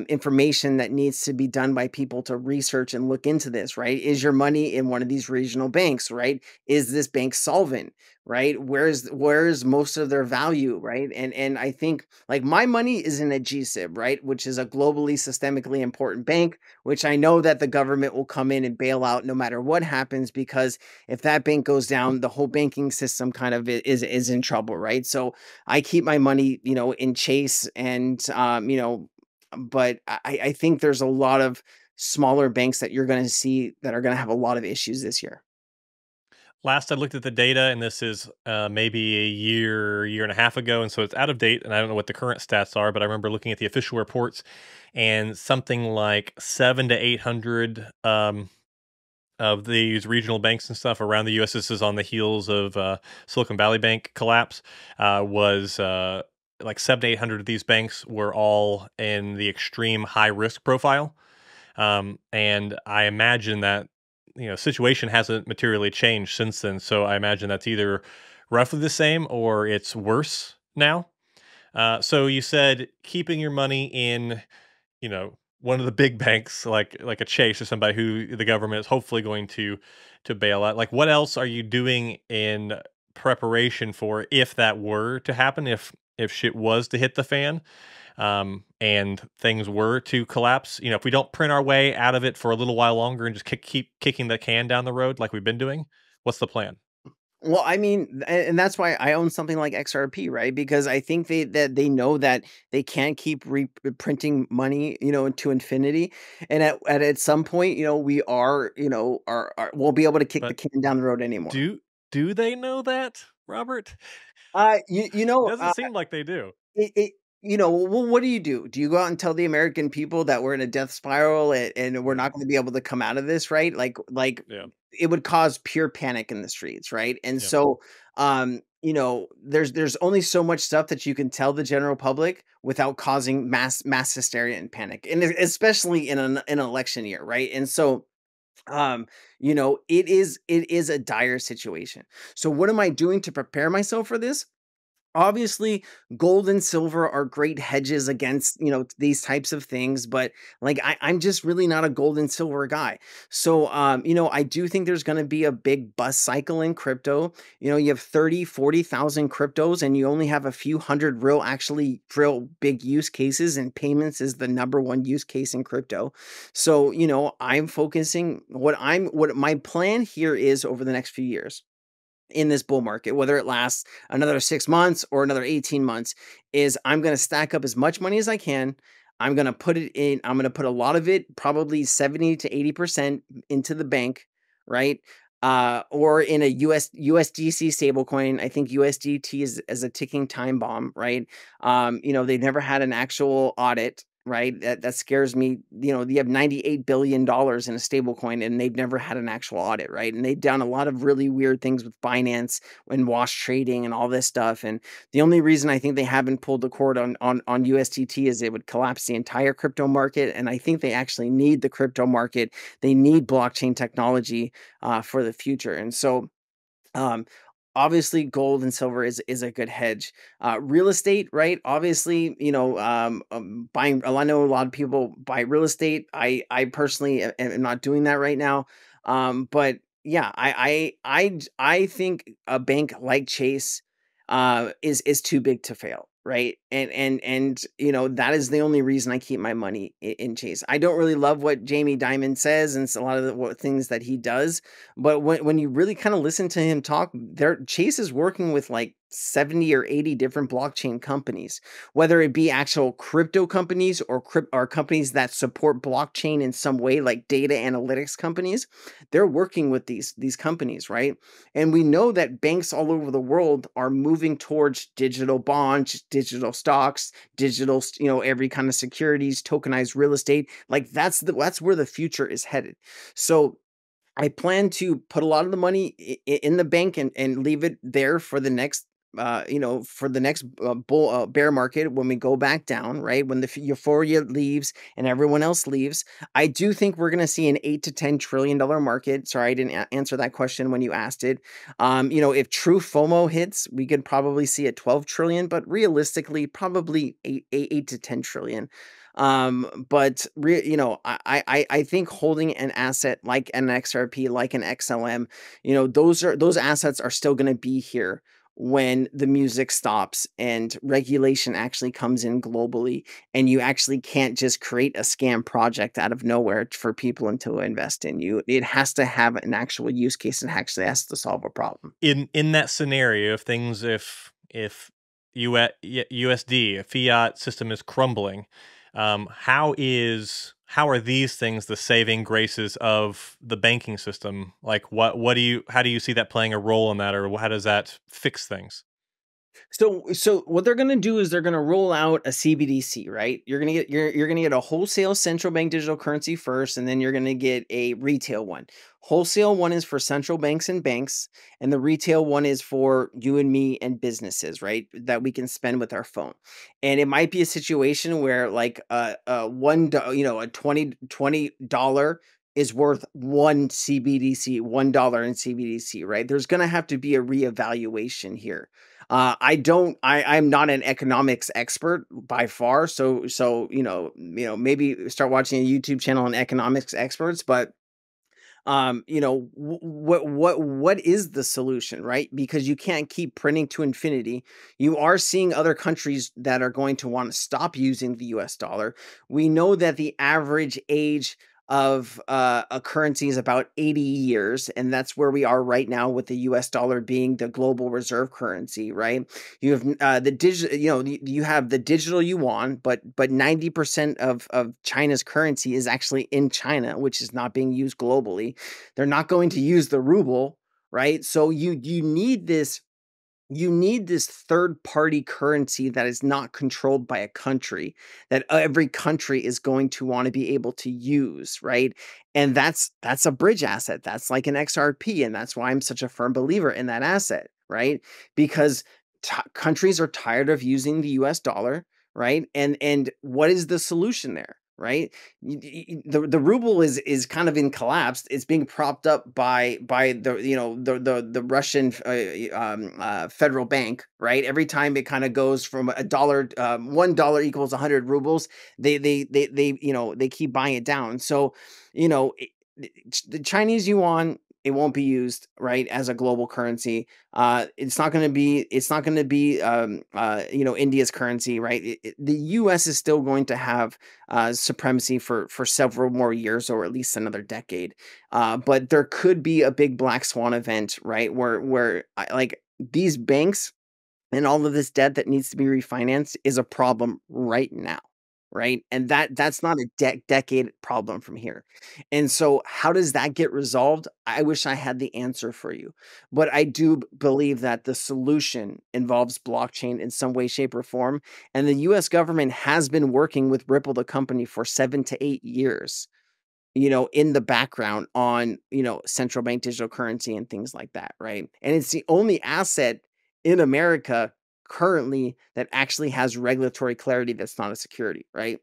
information that needs to be done by people to research and look into this, right? Is your money in one of these regional banks, right? Is this bank solvent, right? Where's most of their value, right? And I think like my money is in a GSIB, right, which is a globally systemically important bank, which I know that the government will come in and bail out no matter what happens, because if that bank goes down, the whole banking system kind of is in trouble, right? So I keep my money, in Chase, and but I think there's a lot of smaller banks that you're going to see that are going to have a lot of issues this year. Last I looked at the data, and this is maybe a year and a half ago, and so it's out of date, and I don't know what the current stats are, but I remember looking at the official reports, and something like 700 to 800 of these regional banks and stuff around the U.S. This is on the heels of Silicon Valley Bank collapse. Was like 700 to 800 of these banks were all in the extreme high risk profile. And I imagine that situation hasn't materially changed since then. So I imagine that's either roughly the same or it's worse now. So you said keeping your money in, one of the big banks, like a Chase or somebody who the government is hopefully going to bail out. Like, what else are you doing in preparation for if that were to happen? If shit was to hit the fan, and things were to collapse, if we don't print our way out of it for a little while longer and just keep kicking the can down the road like we've been doing, what's the plan? Well, I mean, and that's why I own something like XRP, right? Because I think they know that they can't keep reprinting money, into infinity, and at some point, we are, won't be able to kick the But can down the road anymore. do they know that, Robert? Uh, you you It know, doesn't seem like they do. it well, what do you do? Do you go out and tell the American people that we're in a death spiral, and we're Yeah, not gonna be able to come out of this, right? Like, yeah, it would cause pure panic in the streets, right? And yeah. so, there's only so much stuff that you can tell the general public without causing mass hysteria and panic, and especially in an election year, right? And so, it is a dire situation. So what am I doing to prepare myself for this? Obviously, gold and silver are great hedges against, these types of things, but like I'm just really not a gold and silver guy. So I do think there's gonna be a big bust cycle in crypto. You have 30, 40,000 cryptos, and you only have a few hundred real big use cases, and payments is the number one use case in crypto. So, I'm focusing what my plan here is over the next few years in this bull market, whether it lasts another 6 months or another 18 months, is I'm going to stack up as much money as I can. I'm going to put a lot of it, probably 70 to 80% into the bank, right? Or in a USDC stablecoin. I think USDT is a ticking time bomb, right? They've never had an actual audit, right? That scares me. You have $98 billion in a stable coin, and they've never had an actual audit, right? And they've done a lot of really weird things with Binance and wash trading and all this stuff. And the only reason I think they haven't pulled the cord on USDT is it would collapse the entire crypto market. And I think they actually need the crypto market. They need blockchain technology for the future. And so, um, obviously, gold and silver is a good hedge. Real estate, right? Obviously, buying. I know a lot of people buy real estate. I personally am not doing that right now. But yeah, I think a bank like Chase is too big to fail, right? And that is the only reason I keep my money in Chase. I don't really love what Jamie Dimon says and a lot of what things that he does, but when you really kind of listen to him talk, Chase is working with like 70 or 80 different blockchain companies, whether it be actual crypto companies or companies that support blockchain in some way, like data analytics companies. They're working with these companies, right? And we know that banks all over the world are moving towards digital bonds, digital stocks, digital, every kind of securities, tokenized real estate. Like that's where the future is headed. So I plan to put a lot of the money in the bank and leave it there for the next bear market when we go back down, right? When the euphoria leaves and everyone else leaves. I do think we're going to see an 8 to 10 trillion dollar market. Sorry, I didn't answer that question when you asked it. If true FOMO hits, we could probably see a 12 trillion, but realistically, probably 8 to 10 trillion. I think holding an asset like an XRP, like an XLM, those assets are still going to be here when the music stops and regulation actually comes in globally, and you actually can't just create a scam project out of nowhere for people to invest in you. It has to have an actual use case and actually has to solve a problem. In that scenario, if USD, a fiat system is crumbling, how are these things the saving graces of the banking system? Like what do you how do you see that playing a role in that, or how does that fix things? So what they're gonna do is they're gonna roll out a CBDC, right? You're gonna get a wholesale central bank digital currency first, and then you're gonna get a retail one. Wholesale one is for central banks and banks, and the retail one is for you and me and businesses, right? That we can spend with our phone. And it might be a situation where like a 20 dollar is worth one CBDC, $1 in CBDC, right? There's gonna have to be a reevaluation here. I'm not an economics expert by far, so maybe start watching a YouTube channel on economics experts, but what is the solution, right? Because you can't keep printing to infinity. You are seeing other countries that are going to want to stop using the US dollar. We know that the average age of a currency is about 80 years, and that's where we are right now with the US dollar being the global reserve currency, right? You have the digital, you have the digital yuan, but 90% of China's currency is actually in China, which is not being used globally. They're not going to use the ruble, right? So you need this third party currency that is not controlled by a country, that every country is going to want to be able to use, right? And that's a bridge asset. That's like an XRP, and that's why I'm such a firm believer in that asset, right? Because countries are tired of using the US dollar, right? And what is the solution there? Right, the ruble is kind of in collapse. It's being propped up by the Russian federal bank. Right, every time it kind of goes from a dollar, $1 equals 100 rubles. They keep buying it down. So you know it, the Chinese yuan, it won't be used, right, as a global currency. It's not going to be India's currency, right? The US is still going to have supremacy for several more years, or at least another decade. But there could be a big black swan event, right, like these banks and all of this debt that needs to be refinanced is a problem right now, right? And that's not a decade problem from here. And so how does that get resolved? I wish I had the answer for you. But I do believe that the solution involves blockchain in some way, shape, or form. And the US government has been working with Ripple, the company, for 7 to 8 years, in the background on, central bank digital currency and things like that, right? And it's the only asset in America currently that actually has regulatory clarity that's not a security, right?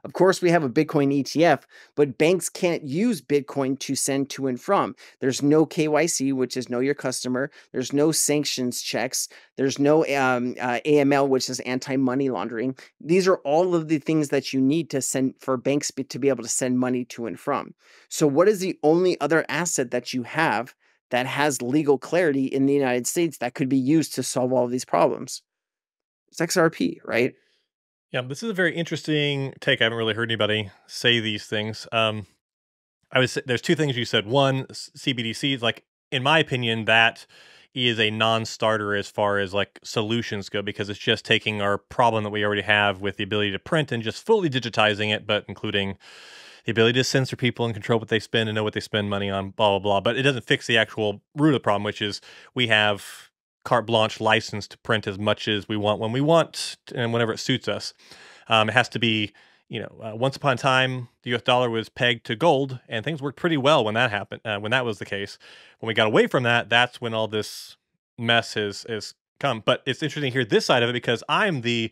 Of course, we have a Bitcoin ETF, but banks can't use Bitcoin to send to and from. There's no KYC, which is know your customer. There's no sanctions checks. There's no AML, which is anti-money laundering. These are all of the things that you need to send for banks to be able to send money to and from. So what is the only other asset that you have that has legal clarity in the United States that could be used to solve all of these problems? It's XRP, right? Yeah, this is a very interesting take. I haven't really heard anybody say these things. There's two things you said. One, CBDCs, like in my opinion, that is a non-starter as far as like solutions go, because it's just taking our problem that we already have with the ability to print and just fully digitizing it, but including the ability to censor people and control what they spend and know what they spend money on, blah, blah, blah. But it doesn't fix the actual root of the problem, which is we have carte blanche license to print as much as we want when we want and whenever it suits us. It has to be, once upon a time, the US dollar was pegged to gold, and things worked pretty well when that happened, when that was the case. When we got away from that, that's when all this mess has come. But it's interesting to hear this side of it, because I'm the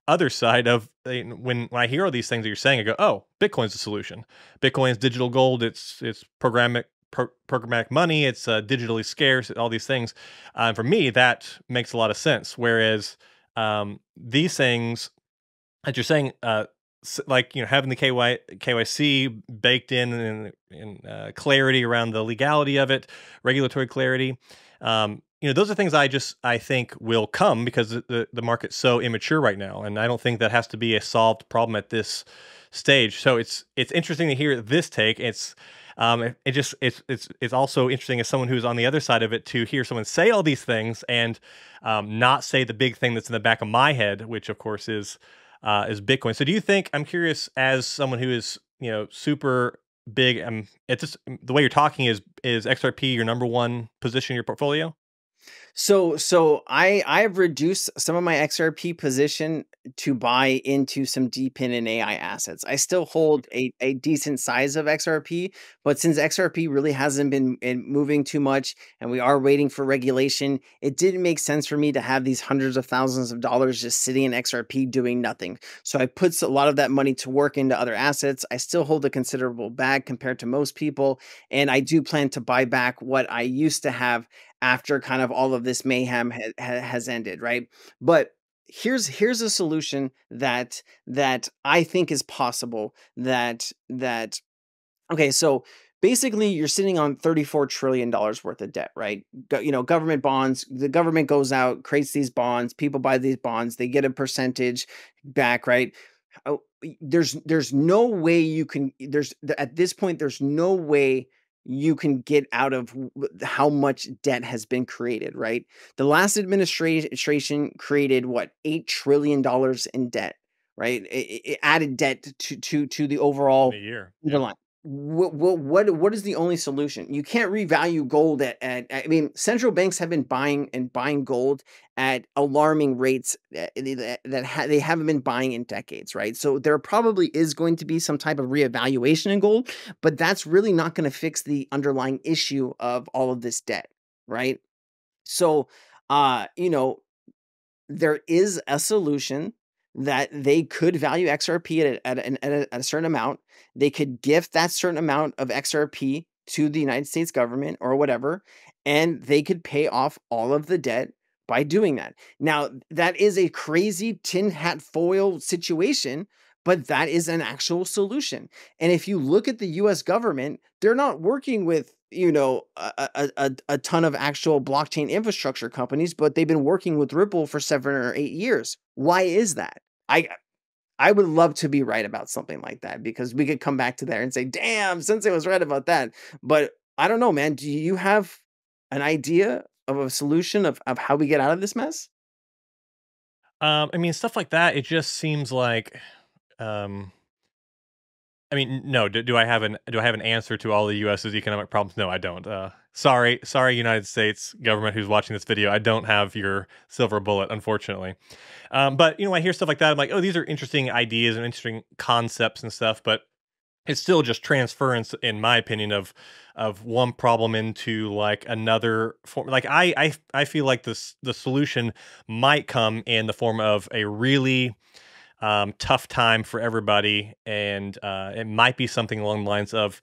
other side of when I hear all these things that you're saying, I go, oh, Bitcoin's the solution. Bitcoin's digital gold. It's programmatic money. It's digitally scarce. All these things. For me, that makes a lot of sense. Whereas these things that you're saying, like, having the KYC baked in, and clarity around the legality of it, regulatory clarity. Those are things I think will come because the market's so immature right now, and I don't think that has to be a solved problem at this stage. So it's interesting to hear this take. It's also interesting as someone who's on the other side of it to hear someone say all these things and not say the big thing that's in the back of my head, which of course is Bitcoin. So do you think, I'm curious, as someone who is, super big, it's just the way you're talking, is XRP your number one position in your portfolio? So I have reduced some of my XRP position to buy into some Deepin and AI assets. I still hold a decent size of XRP, but since XRP really hasn't been moving too much and we are waiting for regulation, it didn't make sense for me to have these hundreds of thousands of dollars just sitting in XRP doing nothing. So I put a lot of that money to work into other assets. I still hold a considerable bag compared to most people, and I do plan to buy back what I used to have after kind of all of this mayhem has ended, right? But here's a solution that I think is possible. That okay, so basically you're sitting on $34 trillion worth of debt, right? Government bonds. The government goes out, creates these bonds. People buy these bonds. They get a percentage back, right? There's no way you can. At this point, there's no way you can get out of how much debt has been created, right? The last administration created what, $8 trillion in debt, right? It added debt to the In a overall year. Yep. underlying. What is the only solution? You can't revalue gold I mean, central banks have been buying gold at alarming rates they haven't been buying in decades, right? So there probably is going to be some type of reevaluation in gold, but that's really not going to fix the underlying issue of all of this debt, right? So, uh, you know, there is a solution that they could value XRP at a certain amount. They could gift that certain amount of XRP to the United States government or whatever, and they could pay off all of the debt by doing that. Now, that is a crazy tin hat foil situation, but that is an actual solution. And if you look at the US government, they're not working with a ton of actual blockchain infrastructure companies, but they've been working with Ripple for 7 or 8 years. Why is that? I would love to be right about something like that, because we could come back to there and say, damn, Sensei was right about that. But I don't know, man. Do you have an idea of a solution of how we get out of this mess? I mean, stuff like that, it just seems like, um, I mean, no. Do I have an answer to all the U.S.'s economic problems? No, I don't. Sorry, United States government who's watching this video. I don't have your silver bullet, unfortunately. But I hear stuff like that. I'm like, oh, these are interesting ideas and interesting concepts and stuff. But it's still just transference, in my opinion, of one problem into like another form. Like I feel like the solution might come in the form of a really tough time for everybody, and it might be something along the lines of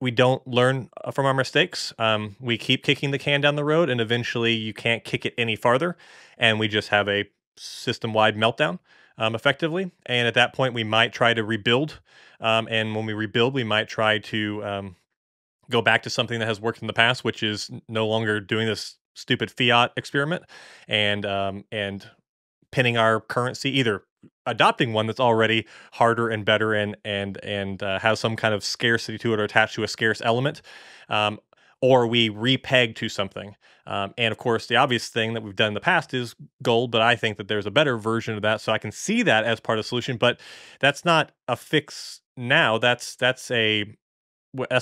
we don't learn from our mistakes. We keep kicking the can down the road, and eventually you can't kick it any farther, and we just have a system-wide meltdown, effectively. And at that point, we might try to rebuild. And when we rebuild, we might try to go back to something that has worked in the past, which is no longer doing this stupid fiat experiment, and pinning our currency, either adopting one that's already harder and better, and has some kind of scarcity to it or attached to a scarce element, um, or we repeg to something. And of course, the obvious thing that we've done in the past is gold, but I think that there's a better version of that, so I can see that as part of the solution. But that's not a fix now. That's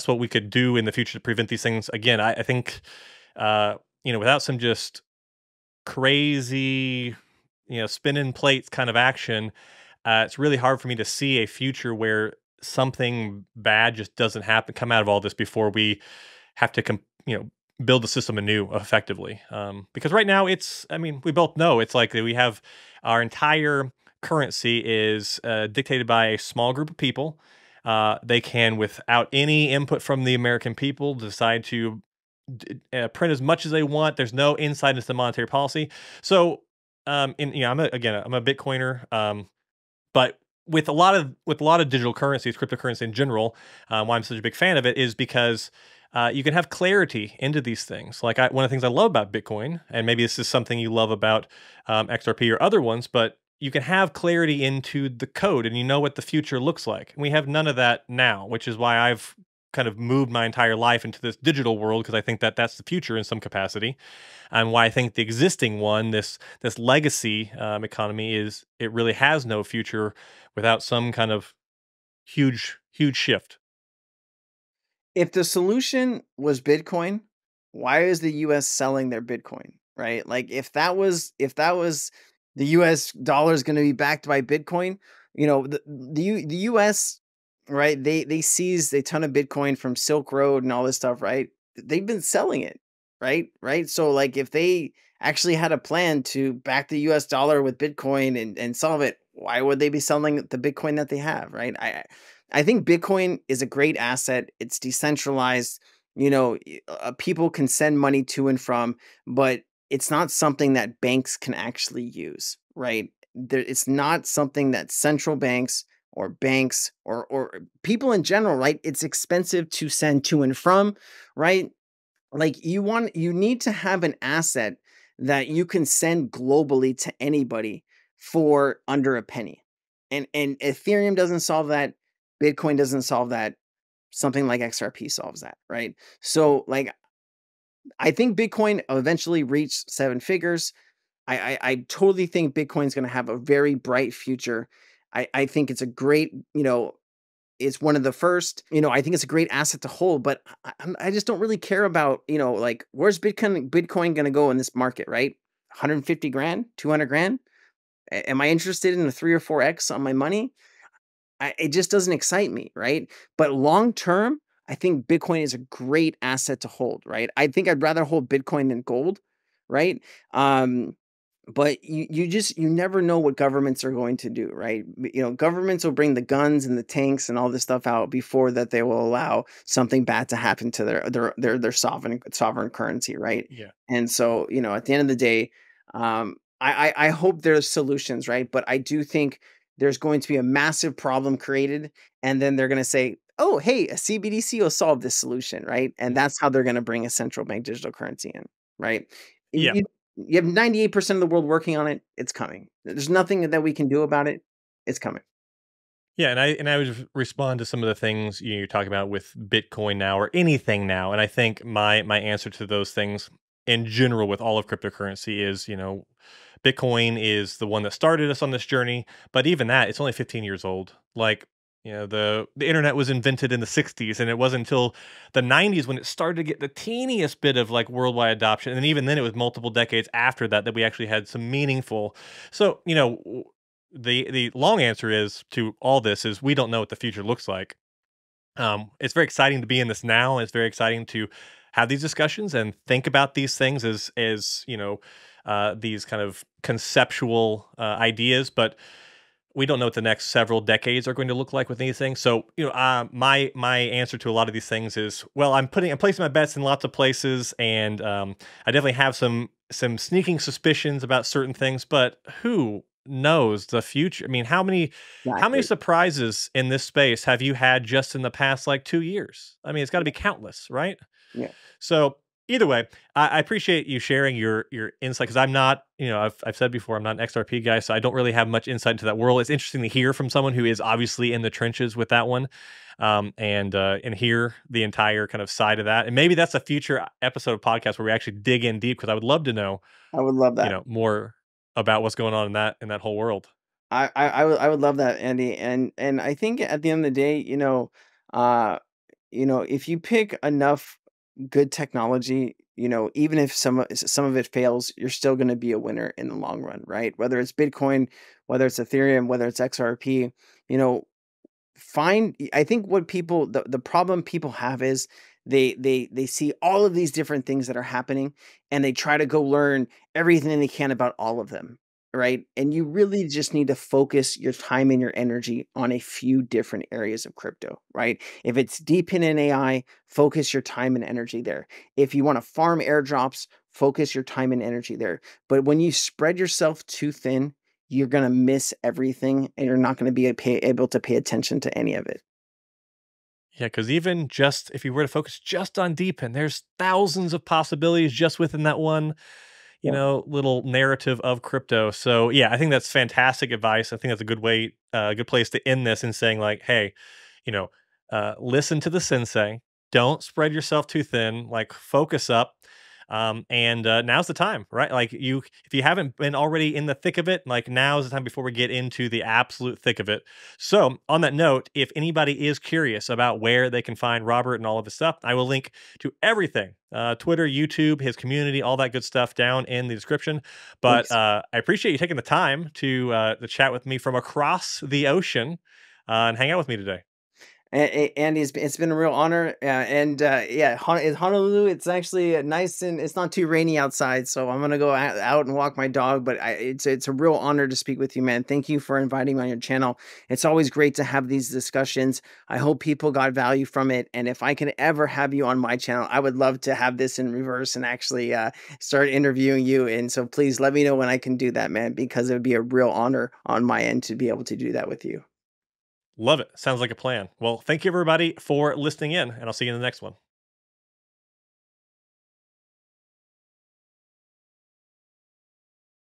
what we could do in the future to prevent these things again. I think, without some just crazy, spinning plates kind of action, it's really hard for me to see a future where something bad just doesn't happen, come out of all this before we have to, build the system anew effectively. Because right now I mean, we both know it's like we have our entire currency is dictated by a small group of people. They can, without any input from the American people, decide to print as much as they want. There's no insight into the monetary policy. So, I'm a Bitcoiner, but with a lot of digital currencies, cryptocurrency in general, why I'm such a big fan of it is because you can have clarity into these things. Like one of the things I love about Bitcoin, and maybe this is something you love about XRP or other ones, but you can have clarity into the code and you know what the future looks like. And we have none of that now, which is why I've kind of moved my entire life into this digital world because I think that that's the future in some capacity, and why I think the existing one, this legacy economy, is it really has no future without some kind of huge shift. If the solution was Bitcoin, why is the US selling their Bitcoin, right? Like if that was the US dollar is going to be backed by Bitcoin, the US, right? They seized a ton of Bitcoin from Silk Road and all this stuff, right? They've been selling it, right? Right? So like if they actually had a plan to back the US dollar with Bitcoin and solve it, why would they be selling the Bitcoin that they have, right? I think Bitcoin is a great asset. It's decentralized. People can send money to and from, but it's not something that banks can actually use, right? It's not something that central banks or banks or people in general, right? It's expensive to send to and from, right? Like you need to have an asset that you can send globally to anybody for under a penny. And Ethereum doesn't solve that. Bitcoin doesn't solve that. Something like XRP solves that, right? So like I think Bitcoin will eventually reach seven figures. I totally think Bitcoin's going to have a very bright future. I think it's a great, it's one of the first, I think it's a great asset to hold, but I just don't really care about, like where's Bitcoin going to go in this market, right? 150 grand, 200 grand. Am I interested in a 3 or 4x on my money? It just doesn't excite me, right? But long term, I think Bitcoin is a great asset to hold, right? I think I'd rather hold Bitcoin than gold, right? Um, but you never know what governments are going to do, right? Governments will bring the guns and the tanks and all this stuff out before that they will allow something bad to happen to their sovereign currency, right? Yeah. And so, at the end of the day, I hope there's solutions, right? But I do think there's going to be a massive problem created, and then they're going to say, "Oh, hey, a CBDC will solve this solution," right? And Mm. that's how they're going to bring a central bank digital currency in, right? Yeah. You have 98% of the world working on it. It's coming. There's nothing that we can do about it. It's coming. Yeah, and I would respond to some of the things you're talking about with Bitcoin now or anything now, and I think my answer to those things in general with all of cryptocurrency is, Bitcoin is the one that started us on this journey, but even that, it's only 15 years old. Like, the internet was invented in the 60s, and it wasn't until the 90s when it started to get the teeniest bit of like worldwide adoption, and even then it was multiple decades after that that we actually had some meaningful. So, the long answer is to all this is we don't know what the future looks like. It's very exciting to be in this now. And it's very exciting to have these discussions and think about these things as these kind of conceptual ideas, but we don't know what the next several decades are going to look like with these things. So, my answer to a lot of these things is, well, I'm placing my bets in lots of places, and I definitely have some sneaking suspicions about certain things, but who knows the future? I mean, how many Exactly. surprises in this space have you had just in the past like 2 years? I mean, it's got to be countless, right? Yeah. So either way, I appreciate you sharing your insight because I'm not, I've said before, I'm not an XRP guy, so I don't really have much insight into that world. It's interesting to hear from someone who is obviously in the trenches with that one, and hear the entire kind of side of that. And maybe that's a future episode of podcast where we actually dig in deep because I would love to know, I would love that. more about what's going on in that whole world. I would love that, Andy. And I think at the end of the day, uh, if you pick enough good technology, even if some of it fails, you're still going to be a winner in the long run, right? Whether it's Bitcoin, whether it's Ethereum, whether it's XRP, you know, I think what the problem people have is they see all of these different things that are happening, and they try to go learn everything they can about all of them, right? And you really just need to focus your time and your energy on a few different areas of crypto, right? If it's Deepin in AI, focus your time and energy there. If you want to farm airdrops, focus your time and energy there. But when you spread yourself too thin, you're going to miss everything and you're not going to be able to pay attention to any of it. Yeah, because even just if you were to focus just on Deepin, there's thousands of possibilities just within that one, Yeah. little narrative of crypto. So yeah, I think that's fantastic advice. I think that's a good way, a good place to end this in saying like, hey, you know, listen to the sensei. Don't spread yourself too thin. Like focus up. And now's the time, right? Like if you haven't been already in the thick of it, like now's the time before we get into the absolute thick of it. So, on that note, if anybody is curious about where they can find Robert and all of his stuff, I will link to everything, Twitter, YouTube, his community, all that good stuff down in the description. But Thanks. I appreciate you taking the time to chat with me from across the ocean and hang out with me today. And it's been a real honor. Yeah, in Honolulu, it's actually nice and it's not too rainy outside. So I'm gonna go out and walk my dog. But it's a real honor to speak with you, man. Thank you for inviting me on your channel. It's always great to have these discussions. I hope people got value from it. And if I can ever have you on my channel, I would love to have this in reverse and actually start interviewing you. And so please let me know when I can do that, man, because it would be a real honor on my end to be able to do that with you. Love it. Sounds like a plan. Well, thank you everybody for listening in, and I'll see you in the next one.